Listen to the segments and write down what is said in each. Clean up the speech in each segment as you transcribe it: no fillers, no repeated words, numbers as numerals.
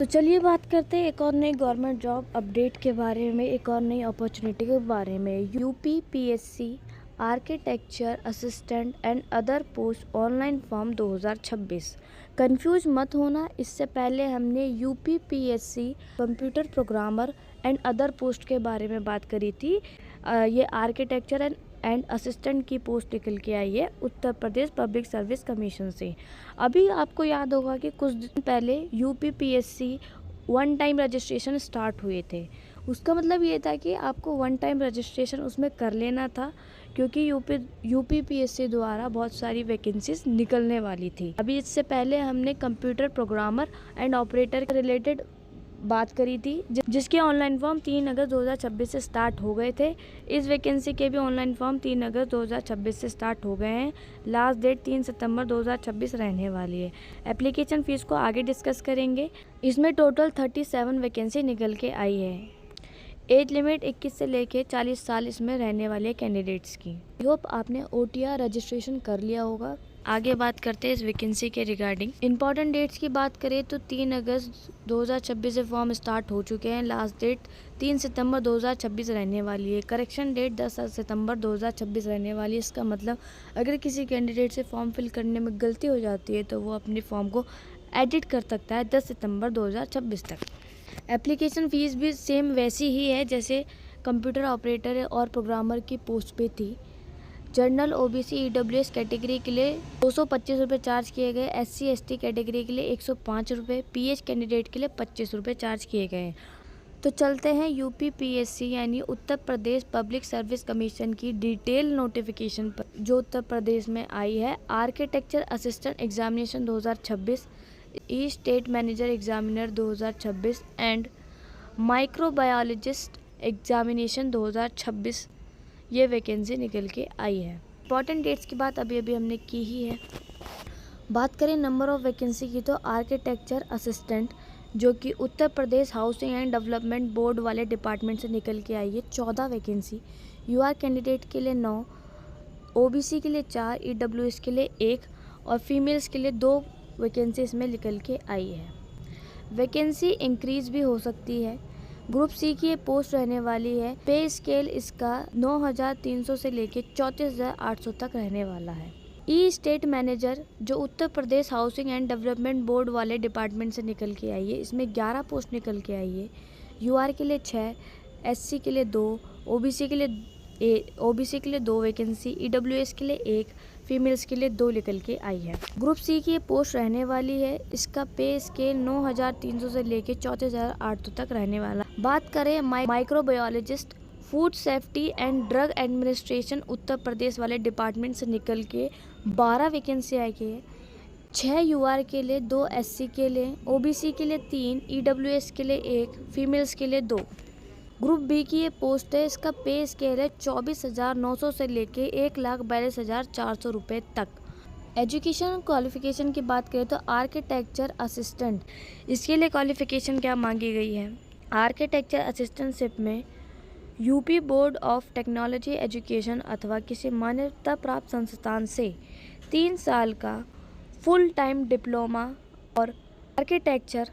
तो चलिए बात करते हैं एक और नई गवर्नमेंट जॉब अपडेट के बारे में, एक और नई अपॉर्चुनिटी के बारे में। UPPSC architecture assistant and other post online form 2026। Confuse मत होना, इससे पहले हमने UPPSC computer programmer and other post के बारे में बात करी थी। ये आर्किटेक्चर एंड असिस्टेंट की पोस्ट निकल के आई है Uttar Pradesh public service commission से। अभी आपको याद होगा कि कुछ दिन पहले UPPSC one time registration start हुए थे। उसका मतलब ये था कि आपको वन टाइम रजिस्ट्रेशन उसमें कर लेना था, क्योंकि यूपीपीएससी द्वारा बहुत सारी वैकेंसीज निकलने वाली थी। अभी इससे पहले हमने कंप्यूटर प्रोग्रामर एंड ऑपरेटर के रिलेटेड बात करी थी, जिसके ऑनलाइन फॉर्म 3 अगस्त 2026 से स्टार्ट हो गए थे। इस वैकेंसी के भी ऑनलाइन फॉर्म 3 अगस्त 2026 से स्टार्ट हो गए हैं। लास्ट डेट 3 सितंबर 2026 रहने वाली है। एप्लीकेशन फ़ीस को आगे डिस्कस करेंगे। इसमें टोटल 37 वैकेंसी निकल के आई है। एज लिमिट 21 से लेके 40 साल इसमें रहने वाले कैंडिडेट्स की। आई होप आपने ओटीआर रजिस्ट्रेशन कर लिया होगा। आगे बात करते हैं इस वैकेंसी के रिगार्डिंग। इंपॉर्टेंट डेट्स की बात करें तो 3 अगस्त 2026 से फॉर्म स्टार्ट हो चुके हैं। लास्ट डेट 3 सितंबर 2026 रहने वाली है। करेक्शन डेट 10 सितंबर 2026 रहने वाली है। इसका मतलब अगर किसी कैंडिडेट से फॉर्म फिल करने में गलती हो जाती है तो वो अपने फॉर्म को एडिट कर सकता है 10 सितंबर 2026 तक। एप्लीकेशन फ़ीस भी सेम वैसी ही है जैसे कंप्यूटर ऑपरेटर और प्रोग्रामर की पोस्ट पे थी। जनरल ओबीसी ईडब्ल्यूएस कैटेगरी के लिए 225 रुपये चार्ज किए गए। एससी एसटी कैटेगरी के लिए 105 रुपये, पीएच कैंडिडेट के लिए 25 रुपये चार्ज किए गए। तो चलते हैं यूपीपीएससी यानी Uttar Pradesh public service commission की डिटेल नोटिफिकेशन पर, जो उत्तर प्रदेश में आई है। Architecture assistant examination 2026, E state manager examiner 2026 and microbiologist examination 2026 ये वैकेंसी निकल के आई है। इंपॉर्टेंट डेट्स की बात अभी अभी हमने की ही है। बात करें नंबर ऑफ वैकेंसी की तो आर्किटेक्चर असिस्टेंट जो कि Uttar Pradesh housing and development board वाले डिपार्टमेंट से निकल के आई है 14 वैकेंसी। यूआर कैंडिडेट के लिए 9, ओबीसी के लिए 4, ईडब्ल्यूएस के लिए 1 और फीमेल्स के लिए 2 वैकेंसी इसमें निकल के आई है। वैकेंसी इंक्रीज भी हो सकती है। ग्रुप सी की ये पोस्ट रहने वाली है। पे स्केल इसका 9,300 से लेके 34,800 तक रहने वाला है। ई स्टेट मैनेजर जो Uttar Pradesh housing and development board वाले डिपार्टमेंट से निकल के आई है, इसमें 11 पोस्ट निकल के आई है। यूआर के लिए 6, एससी के लिए 2, ओबीसी के लिए 2 वैकेंसी, ईडब्ल्यूएस के लिए 1, फीमेल्स के लिए 2 निकल के आई है। ग्रुप सी की ये पोस्ट रहने वाली है। इसका पे स्केल 9,300 से लेके 34,800 तक रहने वाला। बात करें microbiologist food safety and drug administration Uttar Pradesh वाले डिपार्टमेंट से निकल के 12 वैकेंसी आई है। 6 यूआर के लिए, 2 एससी के लिए, ओबीसी के लिए 3, ईडब्ल्यूएस के लिए 1, फीमेल्स के लिए 2। ग्रुप बी की ये पोस्ट है। इसका पे स्केल है 24,900 से लेके 1,42,400 रुपये तक। एजुकेशन क्वालिफिकेशन की बात करें तो आर्किटेक्चर असिस्टेंट, इसके लिए क्वालिफिकेशन क्या मांगी गई है। आर्किटेक्चर असिस्टेंटशिप में UP board of technology education अथवा किसी मान्यता प्राप्त संस्थान से 3 साल का फुल टाइम डिप्लोमा और आर्किटेक्चर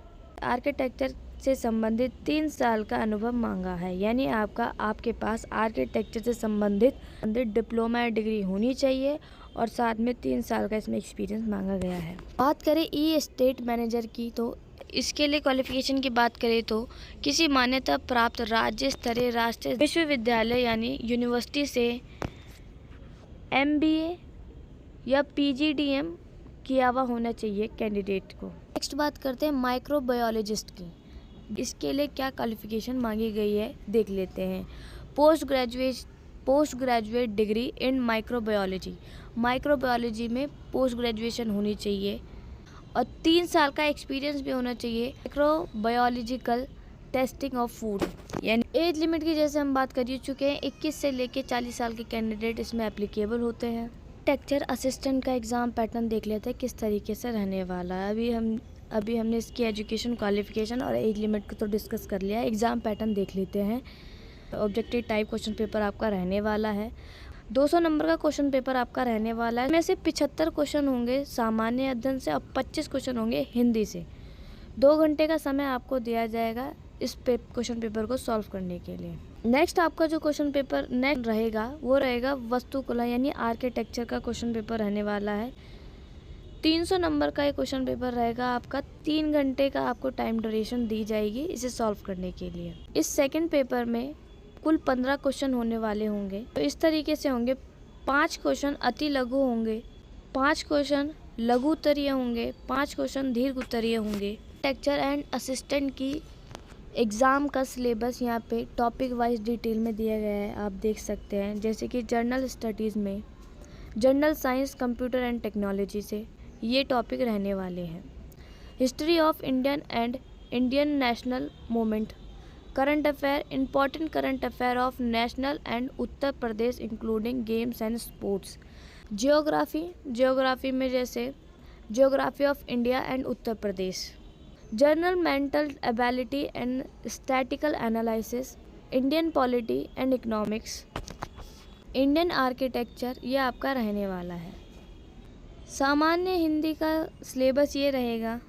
से संबंधित 3 साल का अनुभव मांगा है। यानी आपके पास आर्किटेक्चर से संबंधित डिप्लोमा या डिग्री होनी चाहिए और साथ में 3 साल का इसमें एक्सपीरियंस मांगा गया है। बात करें ई स्टेट मैनेजर की तो इसके लिए क्वालिफिकेशन की बात करें तो किसी मान्यता प्राप्त राज्य स्तरीय राष्ट्रीय विश्वविद्यालय यानी यूनिवर्सिटी से MBA या PGDM किया हुआ होना चाहिए कैंडिडेट को। नेक्स्ट बात करते हैं माइक्रोबायोलॉजिस्ट की। इसके लिए क्या क्वालिफिकेशन मांगी गई है देख लेते हैं। Post graduate degree in microbiology में पोस्ट ग्रेजुएशन होनी चाहिए और 3 साल का एक्सपीरियंस भी होना चाहिए माइक्रोबायोलॉजिकल टेस्टिंग ऑफ फूड। यानी एज लिमिट की जैसे हम बात कर ही चुके हैं, 21 से लेके 40 साल के कैंडिडेट इसमें एप्लीकेबल होते हैं। टेक्चर असिस्टेंट का एग्ज़ाम पैटर्न देख लेते हैं किस तरीके से रहने वाला है। अभी हमने इसकी एजुकेशन क्वालिफिकेशन और एज लिमिट को तो डिस्कस कर लिया है। एग्ज़ाम पैटर्न देख लेते हैं। ऑब्जेक्टिव टाइप क्वेश्चन पेपर आपका रहने वाला है। 200 नंबर का क्वेश्चन पेपर आपका रहने वाला है। इसमें से 75 क्वेश्चन होंगे सामान्य अध्ययन से और 25 क्वेश्चन होंगे हिंदी से। 2 घंटे का समय आपको दिया जाएगा इस क्वेश्चन पेपर को सॉल्व करने के लिए। नेक्स्ट आपका जो क्वेश्चन पेपर नेक्स्ट रहेगा वो रहेगा वास्तुकला यानी आर्किटेक्चर का क्वेश्चन पेपर रहने वाला है। 300 नंबर का ये क्वेश्चन पेपर रहेगा आपका। 3 घंटे का आपको टाइम ड्यूरेशन दी जाएगी इसे सॉल्व करने के लिए। इस सेकंड पेपर में कुल 15 क्वेश्चन होने वाले होंगे। तो इस तरीके से होंगे, 5 क्वेश्चन अति लघु होंगे, 5 क्वेश्चन लघु उत्तरीय होंगे, 5 क्वेश्चन दीर्घ उत्तरीय होंगे। टेक्चर एंड असिस्टेंट की एग्ज़ाम का सिलेबस यहाँ पे टॉपिक वाइज डिटेल में दिया गया है, आप देख सकते हैं। जैसे कि जनरल स्टडीज़ में general science, computer and technology से ये टॉपिक रहने वाले हैं। History of Indian and Indian national movement, current affair, important current affair of national and Uttar Pradesh including games and sports. Geography में जैसे geography of India and Uttar Pradesh. Journal mental ability and statistical analysis, Indian polity and economics, Indian architecture, ये आपका रहने वाला है। सामान्य हिंदी का syllabus ये रहेगा।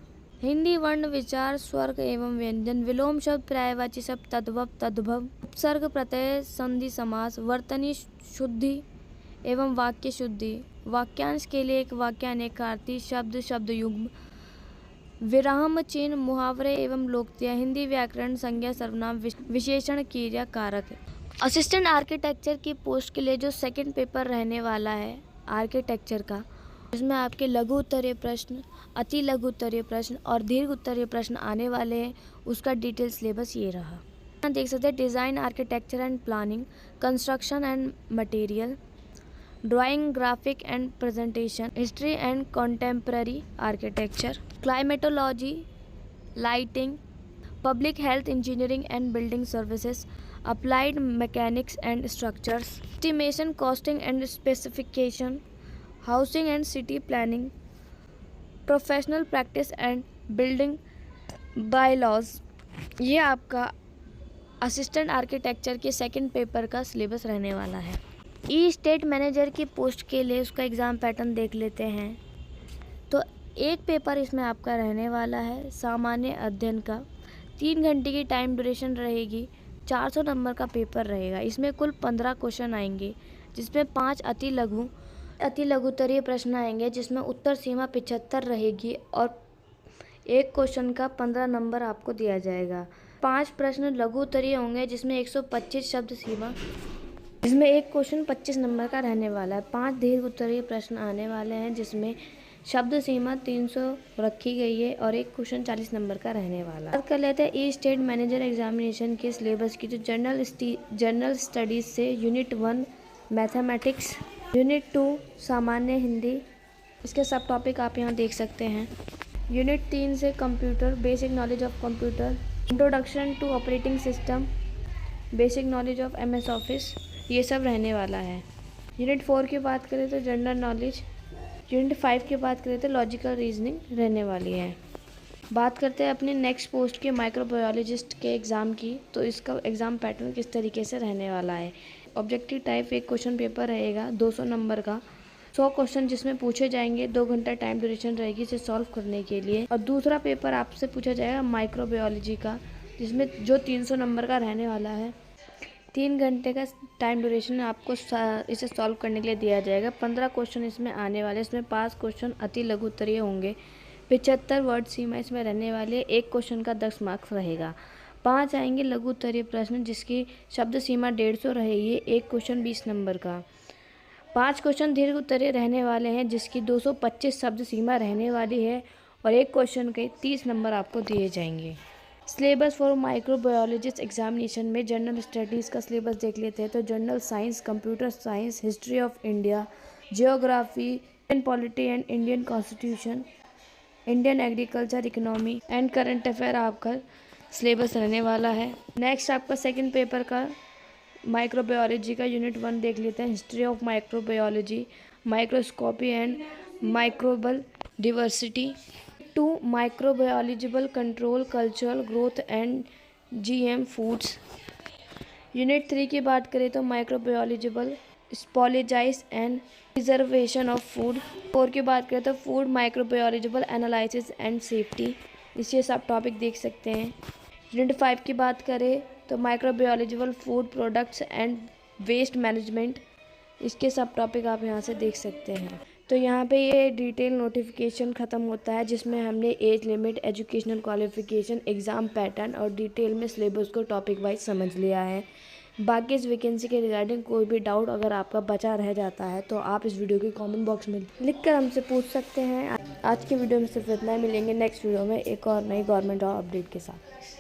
हिंदी वर्ण विचार, स्वर्ग एवं व्यंजन, विलोम शब्द, पर्यायवाची शब्द, तद्भव, उपसर्ग, प्रत्यय, संधि, समास, वर्तनी शुद्धि एवं वाक्य शुद्धि, वाक्यांश के लिए एक वाक्य अनेकार्थी, शब्द, शब्द युग्म, विराम चिन्ह, मुहावरे एवं लोकोक्तियाँ, हिंदी व्याकरण, संज्ञा, सर्वनाम, विशेषण, क्रिया, कारक। असिस्टेंट आर्किटेक्चर की पोस्ट के लिए जो सेकंड पेपर रहने वाला है आर्किटेक्चर का, इसमें आपके लघु उत्तरीय प्रश्न, अति लघु उत्तरीय प्रश्न और दीर्घ उत्तरीय प्रश्न आने वाले हैं। उसका डिटेल सिलेबस ये रहा। यहाँ देख सकते हैं design, architecture and planning, construction and material, drawing, graphic and presentation, history and contemporary architecture, climatology, lighting, public health, engineering and building services, applied mechanics and structures, estimation, costing and specification, housing and city planning, professional practice and building bylaws. ये आपका assistant architecture के second paper का syllabus रहने वाला है। ई state manager की post के लिए उसका एग्ज़ाम पैटर्न देख लेते हैं। तो एक पेपर इसमें आपका रहने वाला है सामान्य अध्ययन का। 3 घंटे की टाइम ड्यूरेशन रहेगी। 400 नंबर का पेपर रहेगा। इसमें कुल 15 क्वेश्चन आएंगे, जिसमें 5 अति लघुत्तरीय प्रश्न आएंगे, जिसमें उत्तर सीमा 75 रहेगी और एक क्वेश्चन का 15 नंबर आपको दिया जाएगा। 5 प्रश्न लघु उत्तरीय होंगे, जिसमें 125 शब्द सीमा, जिसमें एक क्वेश्चन 25 नंबर का रहने वाला है। 5 दीर्घ उत्तरीय प्रश्न आने वाले हैं, जिसमें शब्द सीमा 300 रखी गई है और एक क्वेश्चन 40 नंबर का रहने वाला है। बात कर लेते हैं ई स्टेट मैनेजर एग्जामिनेशन के सिलेबस की। तो जनरल स्टडीज़ से यूनिट 1 मैथमेटिक्स, यूनिट 2 सामान्य हिंदी, इसके सब टॉपिक आप यहाँ देख सकते हैं। यूनिट 3 से computer, basic knowledge of computer, introduction to operating system, basic knowledge of MS office, ये सब रहने वाला है। यूनिट 4 की बात करें तो जनरल नॉलेज, यूनिट 5 की बात करें तो लॉजिकल रीजनिंग रहने वाली है। बात करते हैं अपने नेक्स्ट पोस्ट के माइक्रोबायोलॉजिस्ट के एग्ज़ाम की। तो इसका एग्ज़ाम पैटर्न किस तरीके से रहने वाला है। ऑब्जेक्टिव टाइप एक क्वेश्चन पेपर रहेगा 200 नंबर का, 100 क्वेश्चन जिसमें पूछे जाएंगे। 2 घंटा टाइम ड्यूरेशन रहेगी इसे सॉल्व करने के लिए। और दूसरा पेपर आपसे पूछा जाएगा माइक्रोबायोलॉजी का, जिसमें जो 300 नंबर का रहने वाला है। 3 घंटे का टाइम ड्यूरेशन आपको इसे सॉल्व करने के लिए दिया जाएगा। 15 क्वेश्चन इसमें आने वाले, इसमें 5 क्वेश्चन अति लघु उत्तरीय होंगे। 75 वर्ड सीमा इसमें रहने वाले, एक क्वेश्चन का 10 मार्क्स रहेगा। 5 आएंगे लघु उत्तरीय प्रश्न, जिसकी शब्द सीमा 150 रहेगी, एक क्वेश्चन 20 नंबर का। 5 क्वेश्चन दीर्घ उत्तरीय रहने वाले हैं, जिसकी 225 शब्द सीमा रहने वाली है और एक क्वेश्चन के 30 नंबर आपको दिए जाएंगे। सिलेबस फॉर माइक्रोबायोलॉजिस्ट एग्जामिनेशन में जनरल स्टडीज़ का सिलेबस देख लेते हैं। तो general science, computer science, history of India, geography, Indian polity and Indian constitution, Indian agriculture, economy and current affair आपका सिलेबस रहने वाला है। नेक्स्ट आपका सेकंड पेपर का माइक्रोबायोलॉजी का यूनिट 1 देख लेते हैं। History of microbiology, microscopy and microbial diversity. 2 microbiological control, cultural growth and GM foods. Unit 3 की बात करें तो microbiological spoilage and preservation of food. 4 की बात करें तो food microbiological analysis and safety. इसके सब टॉपिक देख सकते हैं। यूनिट 5 की बात करें तो microbiological food products and waste management, इसके सब टॉपिक आप यहाँ से देख सकते हैं। तो यहाँ पे ये डिटेल नोटिफिकेशन ख़त्म होता है जिसमें हमने age limit, educational qualification, exam pattern और डिटेल में सिलेबस को टॉपिक वाइज समझ लिया है। बाकी इस वैकेंसी के रिगार्डिंग कोई भी डाउट अगर आपका बचा रह जाता है तो आप इस वीडियो के कमेंट बॉक्स में लिख कर हमसे पूछ सकते हैं। आज के वीडियो में सिर्फ इतना ही, मिलेंगे नेक्स्ट वीडियो में एक और नई गवर्नमेंट जॉब अपडेट के साथ।